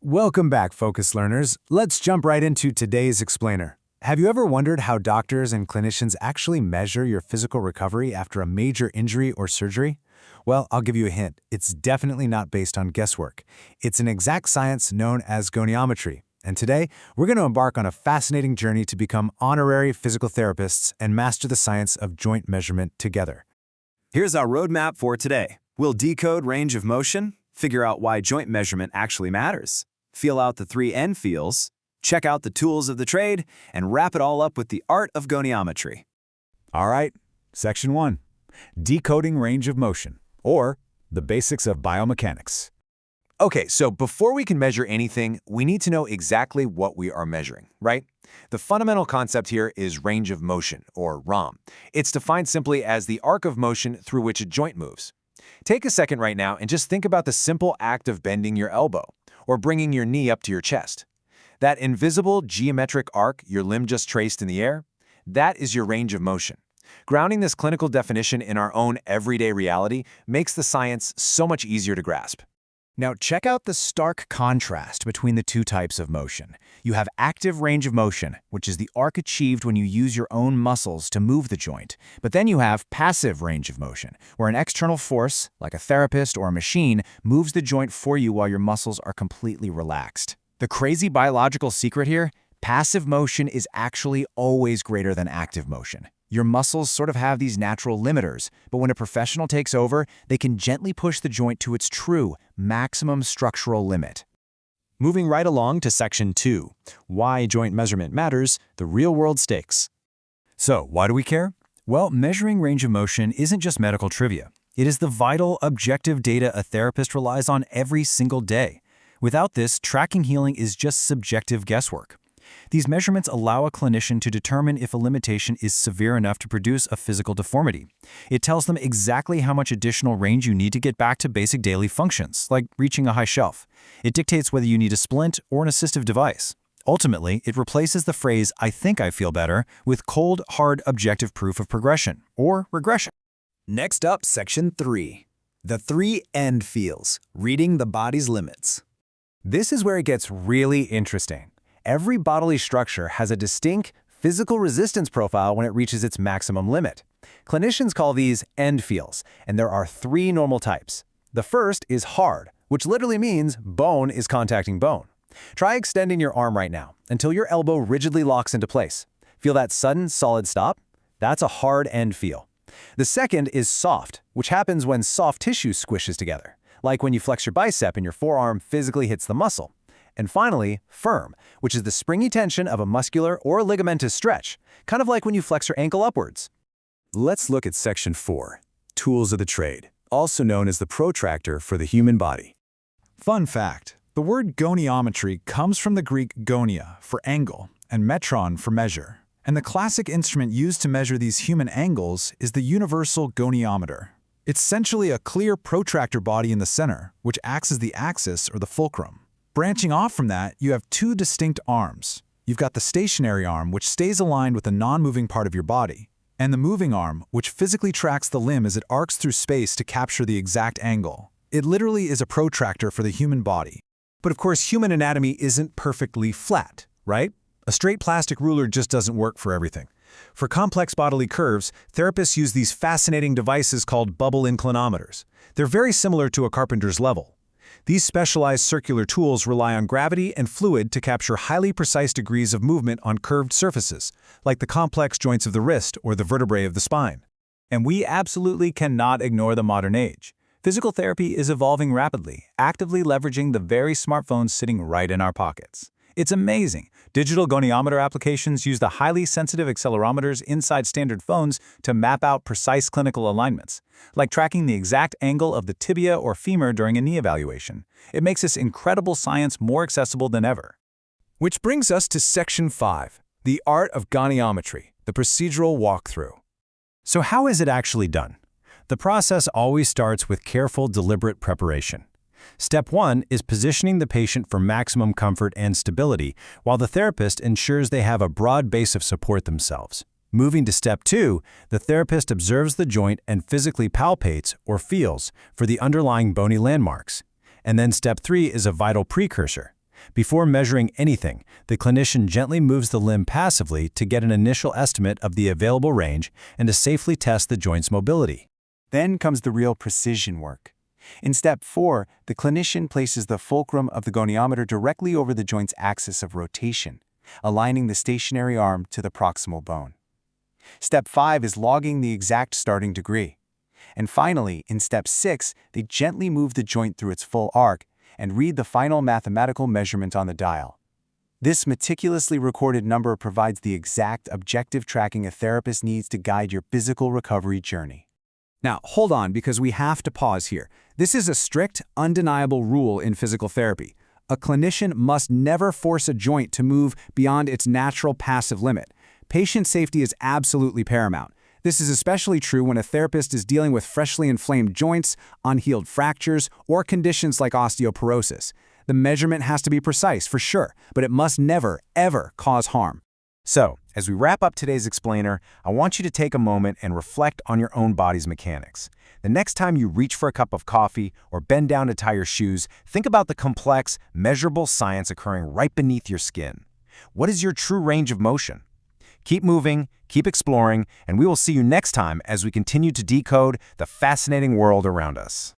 Welcome back, Focus Learners. Let's jump right into today's explainer. Have you ever wondered how doctors and clinicians actually measure your physical recovery after a major injury or surgery? Well, I'll give you a hint. It's definitely not based on guesswork. It's an exact science known as goniometry. And today, we're going to embark on a fascinating journey to become honorary physical therapists and master the science of joint measurement together. Here's our roadmap for today. We'll decode range of motion, figure out why joint measurement actually matters, feel out the 3 N feels, check out the tools of the trade, and wrap it all up with the art of goniometry. All right, Section 1, Decoding Range of Motion, or the basics of biomechanics. Okay, so before we can measure anything, we need to know exactly what we are measuring, right? The fundamental concept here is range of motion, or ROM. It's defined simply as the arc of motion through which a joint moves. Take a second right now and just think about the simple act of bending your elbow, or bringing your knee up to your chest. That invisible geometric arc your limb just traced in the air, that is your range of motion. Grounding this clinical definition in our own everyday reality makes the science so much easier to grasp. Now, check out the stark contrast between the two types of motion. You have active range of motion, which is the arc achieved when you use your own muscles to move the joint. But then you have passive range of motion, where an external force, like a therapist or a machine, moves the joint for you while your muscles are completely relaxed. The crazy biological secret here? Passive motion is actually always greater than active motion. Your muscles sort of have these natural limiters, but when a professional takes over, they can gently push the joint to its true, maximum structural limit. Moving right along to Section 2, Why Joint Measurement Matters, the Real-World Stakes. So, why do we care? Well, measuring range of motion isn't just medical trivia. It is the vital, objective data a therapist relies on every single day. Without this, tracking healing is just subjective guesswork. These measurements allow a clinician to determine if a limitation is severe enough to produce a physical deformity. It tells them exactly how much additional range you need to get back to basic daily functions, like reaching a high shelf. It dictates whether you need a splint or an assistive device. Ultimately, it replaces the phrase, "I think I feel better," with cold, hard, objective proof of progression, or regression. Next up, Section 3. The 3 N feels, reading the body's limits. This is where it gets really interesting. Every bodily structure has a distinct physical resistance profile when it reaches its maximum limit. Clinicians call these end feels, and there are 3 normal types. The first is hard, which literally means bone is contacting bone. Try extending your arm right now until your elbow rigidly locks into place. Feel that sudden, solid stop? That's a hard end feel. The second is soft, which happens when soft tissue squishes together, like when you flex your bicep and your forearm physically hits the muscle. And finally, firm, which is the springy tension of a muscular or ligamentous stretch, kind of like when you flex your ankle upwards. Let's look at Section 4, Tools of the Trade, also known as the protractor for the human body. Fun fact, the word goniometry comes from the Greek gonia for angle and metron for measure. And the classic instrument used to measure these human angles is the universal goniometer. It's essentially a clear protractor body in the center, which acts as the axis or the fulcrum. Branching off from that, you have 2 distinct arms. You've got the stationary arm, which stays aligned with the non-moving part of your body, and the moving arm, which physically tracks the limb as it arcs through space to capture the exact angle. It literally is a protractor for the human body. But of course, human anatomy isn't perfectly flat, right? A straight plastic ruler just doesn't work for everything. For complex bodily curves, therapists use these fascinating devices called bubble inclinometers. They're very similar to a carpenter's level. These specialized circular tools rely on gravity and fluid to capture highly precise degrees of movement on curved surfaces, like the complex joints of the wrist or the vertebrae of the spine. And we absolutely cannot ignore the modern age. Physical therapy is evolving rapidly, actively leveraging the very smartphones sitting right in our pockets. It's amazing. Digital goniometer applications use the highly sensitive accelerometers inside standard phones to map out precise clinical alignments, like tracking the exact angle of the tibia or femur during a knee evaluation. It makes this incredible science more accessible than ever. Which brings us to Section 5, the art of goniometry, the procedural walkthrough. So how is it actually done? The process always starts with careful, deliberate preparation. Step 1 is positioning the patient for maximum comfort and stability, while the therapist ensures they have a broad base of support themselves. Moving to Step 2, the therapist observes the joint and physically palpates, or feels, for the underlying bony landmarks. And then Step 3 is a vital precursor. Before measuring anything, the clinician gently moves the limb passively to get an initial estimate of the available range and to safely test the joint's mobility. Then comes the real precision work. In step 4, the clinician places the fulcrum of the goniometer directly over the joint's axis of rotation, aligning the stationary arm to the proximal bone. Step 5 is logging the exact starting degree. And finally, in step 6, they gently move the joint through its full arc and read the final mathematical measurement on the dial. This meticulously recorded number provides the exact objective tracking a therapist needs to guide your physical recovery journey. Now, hold on, because we have to pause here. This is a strict, undeniable rule in physical therapy. A clinician must never force a joint to move beyond its natural passive limit. Patient safety is absolutely paramount. This is especially true when a therapist is dealing with freshly inflamed joints, unhealed fractures, or conditions like osteoporosis. The measurement has to be precise, for sure, but it must never, ever cause harm. So, as we wrap up today's explainer, I want you to take a moment and reflect on your own body's mechanics. The next time you reach for a cup of coffee or bend down to tie your shoes, think about the complex, measurable science occurring right beneath your skin. What is your true range of motion? Keep moving, keep exploring, and we will see you next time as we continue to decode the fascinating world around us.